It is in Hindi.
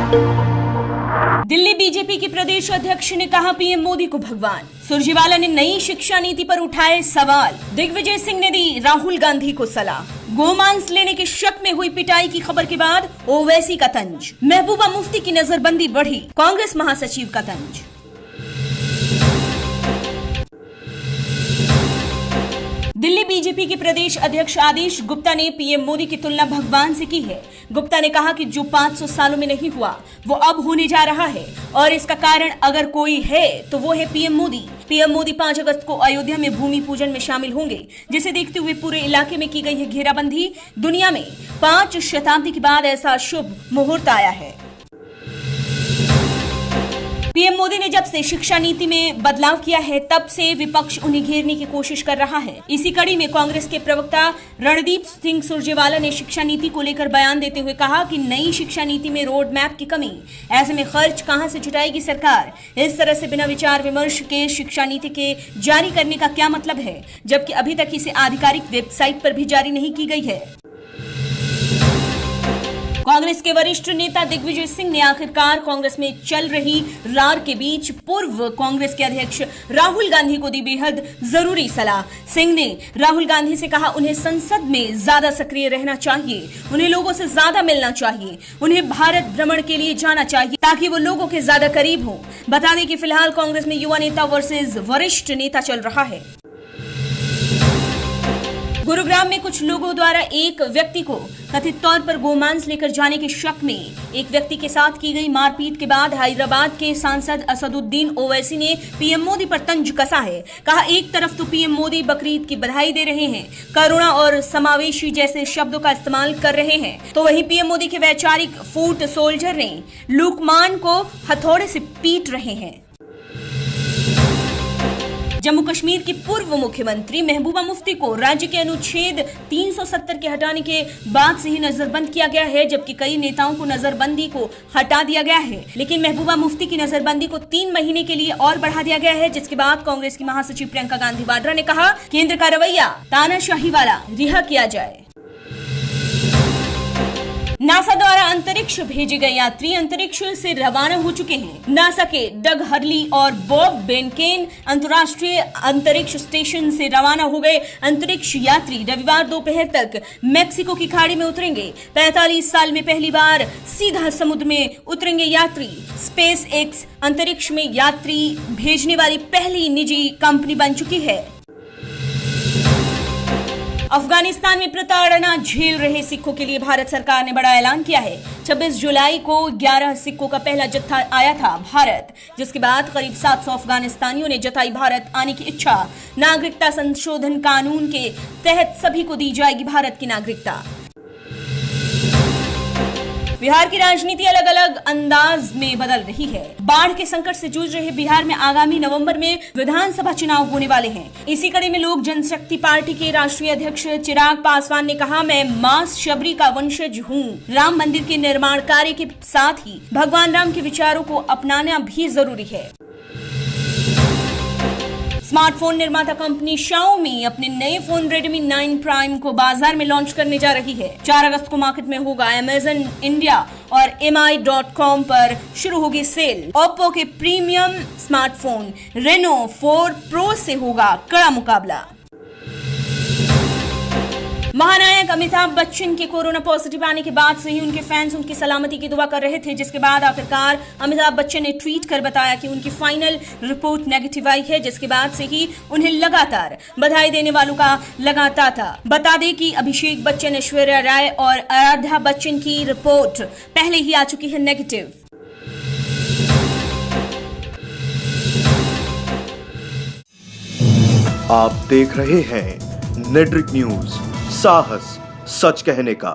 दिल्ली बीजेपी के प्रदेश अध्यक्ष ने कहा पीएम मोदी को भगवान। सुरजेवाला ने नई शिक्षा नीति पर उठाए सवाल। दिग्विजय सिंह ने दी राहुल गांधी को सलाह। गोमांस लेने के शक में हुई पिटाई की खबर के बाद ओवैसी का तंज। महबूबा मुफ्ती की नजरबंदी बढ़ी, कांग्रेस महासचिव का तंज। दिल्ली बीजेपी के प्रदेश अध्यक्ष आदेश गुप्ता ने पीएम मोदी की तुलना भगवान से की है। गुप्ता ने कहा कि जो 500 सालों में नहीं हुआ वो अब होने जा रहा है और इसका कारण अगर कोई है तो वो है पीएम मोदी। पीएम मोदी 5 अगस्त को अयोध्या में भूमि पूजन में शामिल होंगे, जिसे देखते हुए पूरे इलाके में की गई है घेराबंदी। दुनिया में 5 शताब्दी के बाद ऐसा शुभ मुहूर्त आया है। पीएम मोदी ने जब से शिक्षा नीति में बदलाव किया है तब से विपक्ष उन्हें घेरने की कोशिश कर रहा है। इसी कड़ी में कांग्रेस के प्रवक्ता रणदीप सिंह सुरजेवाला ने शिक्षा नीति को लेकर बयान देते हुए कहा कि नई शिक्षा नीति में रोड मैप की कमी, ऐसे में खर्च कहां से जुटाएगी सरकार। इस तरह से बिना विचार विमर्श के शिक्षा नीति के जारी करने का क्या मतलब है, जबकि अभी तक इसे आधिकारिक वेबसाइट पर भी जारी नहीं की गई है। कांग्रेस के वरिष्ठ नेता दिग्विजय सिंह ने आखिरकार कांग्रेस में चल रही रार के बीच पूर्व कांग्रेस के अध्यक्ष राहुल गांधी को दी बेहद जरूरी सलाह। सिंह ने राहुल गांधी से कहा उन्हें संसद में ज्यादा सक्रिय रहना चाहिए, उन्हें लोगों से ज्यादा मिलना चाहिए, उन्हें भारत भ्रमण के लिए जाना चाहिए ताकि वो लोगों के ज्यादा करीब हो। बता दें कि फिलहाल कांग्रेस में युवा नेता वर्सेस वरिष्ठ नेता चल रहा है। गुरुग्राम में कुछ लोगों द्वारा एक व्यक्ति को कथित तौर पर गोमांस लेकर जाने के शक में एक व्यक्ति के साथ की गई मारपीट के बाद हैदराबाद के सांसद असदुद्दीन ओवैसी ने पीएम मोदी पर तंज कसा है। कहा एक तरफ तो पीएम मोदी बकरीद की बधाई दे रहे हैं, करुणा और समावेशी जैसे शब्दों का इस्तेमाल कर रहे हैं, तो वहीं पीएम मोदी के वैचारिक फूट सोल्जर ने लुकमान को हथौड़े से पीट रहे हैं। जम्मू कश्मीर की पूर्व मुख्यमंत्री महबूबा मुफ्ती को राज्य के अनुच्छेद 370 के हटाने के बाद से ही नजरबंद किया गया है, जबकि कई नेताओं को नजरबंदी को हटा दिया गया है। लेकिन महबूबा मुफ्ती की नजरबंदी को 3 महीने के लिए और बढ़ा दिया गया है, जिसके बाद कांग्रेस की महासचिव प्रियंका गांधी वाड्रा ने कहा केंद्र का रवैया तानाशाही वाला रिहा किया जाए। नासा द्वारा अंतरिक्ष भेजे गए यात्री अंतरिक्ष से रवाना हो चुके हैं। नासा के डग हर्ली और बॉब बेनकेन अंतर्राष्ट्रीय अंतरिक्ष स्टेशन से रवाना हो गए अंतरिक्ष यात्री रविवार दोपहर तक मेक्सिको की खाड़ी में उतरेंगे। 45 साल में पहली बार सीधा समुद्र में उतरेंगे यात्री। स्पेस एक्स अंतरिक्ष में यात्री भेजने वाली पहली निजी कंपनी बन चुकी है। अफगानिस्तान में प्रताड़ना झेल रहे सिखों के लिए भारत सरकार ने बड़ा ऐलान किया है। 26 जुलाई को 11 सिखों का पहला जत्था आया था भारत, जिसके बाद करीब 700 अफगानिस्तानियों ने जताई भारत आने की इच्छा। नागरिकता संशोधन कानून के तहत सभी को दी जाएगी भारत की नागरिकता। बिहार की राजनीति अलग अलग अंदाज में बदल रही है। बाढ़ के संकट से जूझ रहे बिहार में आगामी नवंबर में विधानसभा चुनाव होने वाले हैं। इसी कड़ी में लोक जनशक्ति पार्टी के राष्ट्रीय अध्यक्ष चिराग पासवान ने कहा मैं मां शबरी का वंशज हूं। राम मंदिर के निर्माण कार्य के साथ ही भगवान राम के विचारों को अपनाना भी जरूरी है। स्मार्टफोन निर्माता कंपनी शाओमी अपने नए फोन रेडमी 9 प्राइम को बाजार में लॉन्च करने जा रही है। 4 अगस्त को मार्केट में होगा। अमेजन इंडिया और mi.com पर शुरू होगी सेल। ओप्पो के प्रीमियम स्मार्टफोन रेनो 4 प्रो से होगा कड़ा मुकाबला। महानायक अमिताभ बच्चन के कोरोना पॉजिटिव आने के बाद से ही उनके फैंस उनकी सलामती की दुआ कर रहे थे, जिसके बाद आखिरकार अमिताभ बच्चन ने ट्वीट कर बताया कि उनकी फाइनल रिपोर्ट नेगेटिव आई है, जिसके बाद से ही उन्हें लगातार बधाई देने वालों का लगातार था। बता दें कि अभिषेक बच्चन, ऐश्वर्या राय और आराध्या बच्चन की रिपोर्ट पहले ही आ चुकी है नेगेटिव। आप देख रहे हैं नेट्रिक न्यूज, साहस सच कहने का।